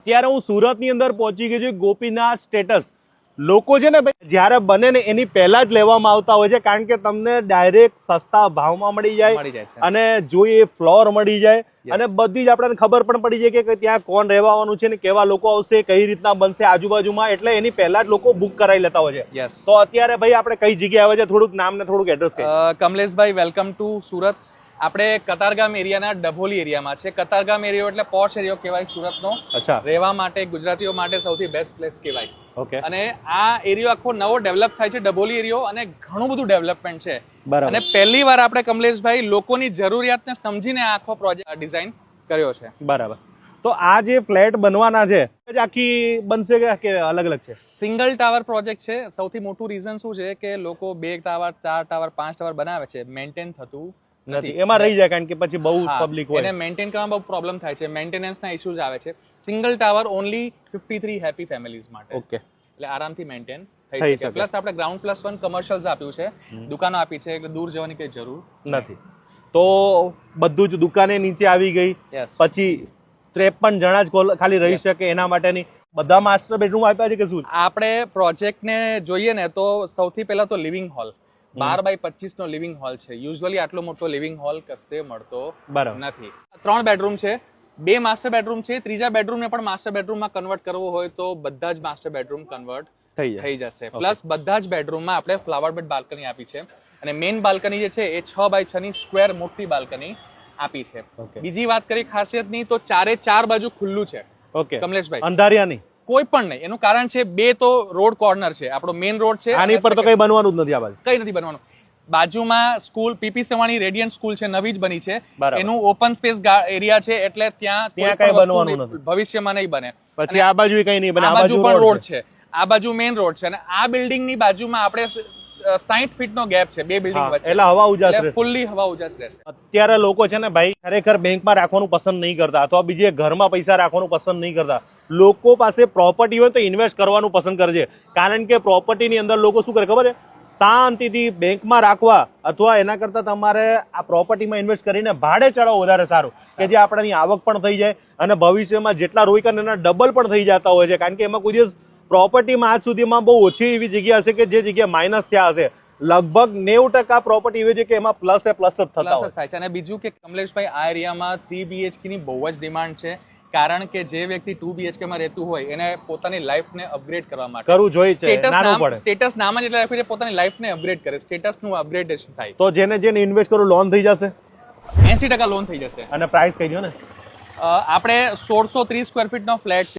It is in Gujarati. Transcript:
ત્યારે હું સુરતની અંદર પહોંચી ગયો છું ગોપીનાથ સ્ટેટસ. લોકો છે ને ભાઈ જ્યારે બને ને એની પહેલા જ લેવામાં આવતા હોય છે, કારણ કે તમને ડાયરેક્ટ સસ્તા ભાવમાં મળી જાય અને જોઈએ ફ્લોર મળી જાય અને બધી જ આપણને ખબર પણ પડી જાય કે ત્યાં કોણ રહેવાનું છે ને કેવા લોકો આવશે, કઈ રીતના બનશે આજુબાજુમાં, એટલે એની પહેલા જ લોકો બુક કરાવી લેતા હોય છે. તો અત્યારે ભાઈ આપણે કઈ જગ્યાએ આવે છે, થોડુંક નામ ને થોડુંક એડ્રેસ કહીએ. કમલેશભાઈ, વેલકમ ટુ સુરત. આપણે કતારગામ એરિયાના ડભોલી એરિયામાં છે. કતારગામ એરિયો એટલે પોશ એરિયો કહેવાય સુરતનો. રહેવા માટે ગુજરાતીઓ માટે સૌથી બેસ્ટ પ્લેસ કહેવાય. અને આ એરિયો આખો નવો ડેવલપ થાય છે, ડભોલી એરિયો, અને ઘણું બધું ડેવલપમેન્ટ છે. અને પહેલી વાર આપણે કમલેશભાઈ લોકોની જરૂરિયાતને સમજીને આખો પ્રોજેક્ટ ડિઝાઇન કર્યો છે. બરાબર. તો આ જે ફ્લેટ બનવાના છે આખી બનશે કે અલગ અલગ છે? સિંગલ ટાવર પ્રોજેક્ટ છે. સૌથી મોટું રીઝન શું છે કે લોકો 2 ટાવર 4 ટાવર 5 ટાવર બનાવે છે, મેન્ટેન થતું નથી, એમાં રહી જાય કારણ કે પછી બહુ પબ્લિક હોય, એને મેન્ટેન કરવામાં બહુ પ્રોબ્લેમ થાય છે, મેન્ટેનન્સના ઇશ્યુઝ આવે છે. Single tower only 53 happy families માટે. ઓકે, એટલે આરામથી મેન્ટેન થઈ શકે. પ્લસ આપણે ગ્રાઉન્ડ +1 કમર્શિયલ્સ આપ્યું છે, દુકાનો આપી છે, એટલે દૂર જવાની કઈ જરૂર નથી. તો બધું જ દુકાને નીચે આવી ગઈ, પછી 53 જણા જ ખાલી રહી શકે એના માટેની બધા માસ્ટર બેડરૂમ આપ્યા છે કે શું? આપણે પ્રોજેક્ટને જોઈએ ને તો સૌથી પહેલા તો લિવિંગ હોલ 12x25 નો લિવિંગ હોલ છે. યુઝ્યુઅલી આટલો મોટો લિવિંગ હોલ કશે મળતો નથી. 3 બેડરૂમ છે, 2 માસ્ટર બેડરૂમ છે. ત્રીજા બેડરૂમને પણ માસ્ટર બેડરૂમમાં કન્વર્ટ કરવો હોય તો બધા જ માસ્ટર બેડરૂમ કન્વર્ટ થઈ જશે. પ્લસ બધા જ બેડરૂમમાં આપણે ફ્લાવર બેડ બાલ્કની આપી છે, અને મેઇન બાલ્કની જે છે એ 6x6 ની સ્ક્વેર મોટી બાલ્કની આપી છે. બીજી વાત કરીએ ખાસિયતની તો 4 બાજુ ખુલ્લું છે. ઓકે કમલેશભાઈ, અંધારિયા નહીં, કોઈ પણ નહીં. એનું કારણ છે 2 તો રોડ કોર્નર છે, આપણો મેઇન રોડ છે, આની પર તો કઈ બનવાનું જ નથી. આ બાજુ કઈ નથી બનવાનું. બાજુમાં school PP Savani radiant school છે, નવી જ બની છે. એનું ઓપન સ્પેસ એરિયા છે, એટલે ત્યાં કઈ બનવાનું નથી, ભવિષ્યમાં નહીં બને. પછી આ બાજુ કઈ નહીં બને, આ બાજુ પણ રોડ છે, આ બાજુ મેઇન રોડ છે, અને આ બિલ્ડિંગ ની બાજુમાં આપણે 60 ફીટનો ગેપ છે 2 બિલ્ડિંગ વચ્ચે, એટલે હવા ઉજાસ રહેશે, ફુલ્લી હવા ઉજાસ રહેશે. અત્યારે લોકો છે ને ભાઈ ખરેખર બેંકમાં રાખવાનું પસંદ નહીં કરતા, અથવા બીજે ઘરમાં પૈસા રાખવાનું પસંદ નહીં કરતા. લોકો પાસે પ્રોપર્ટી હોય તો ઇન્વેસ્ટ કરવાનું પસંદ કરે છે, કારણ કે પ્રોપર્ટીની અંદર લોકો શું કરે ખબર છે, શાંતિથી બેંકમાં રાખવા અથવા એના કરતા તમારે આ પ્રોપર્ટીમાં ઇન્વેસ્ટ કરીને ભાડે ચડાવવું વધારે સારું, કે જે આપણાની આવક પણ થઈ જાય અને ભવિષ્યમાં જેટલા રોકાણ એના ડબલ પણ થઈ જતા હોય છે. કારણ કે એમાં કોઈ દિવસ પ્રોપર્ટીમાં આજ સુધીમાં બહુ ઓછી એવી જગ્યા હશે કે જે જગ્યા માઇનસ થયા હશે. લગભગ 90% પ્રોપર્ટી એવી છે કે એમાં પ્લસ જ થાય છે. અને બીજું કે કમલેશભાઈ, આ એરિયામાં 3 BHK ની બહુ જ ડિમાન્ડ છે, કારણ કે જે વ્યક્તિ 2 BHK માં રહેતું હોય એને પોતાની લાઈફને અપગ્રેડ કરવા માટે કરવું જોઈએ છે. સ્ટેટસ નામ જ એટલે રાખ્યું છે, પોતાની લાઈફને અપગ્રેડ કરે, સ્ટેટસનું અપગ્રેડેશન થાય. તો જેને ઇન્વેસ્ટ કરું લોન થઈ જશે, 80% લોન થઈ જશે. અને પ્રાઇસ કહી દો ને. આપણે 1630 સ્ક્વેર ફીટનો ફ્લેટ છે.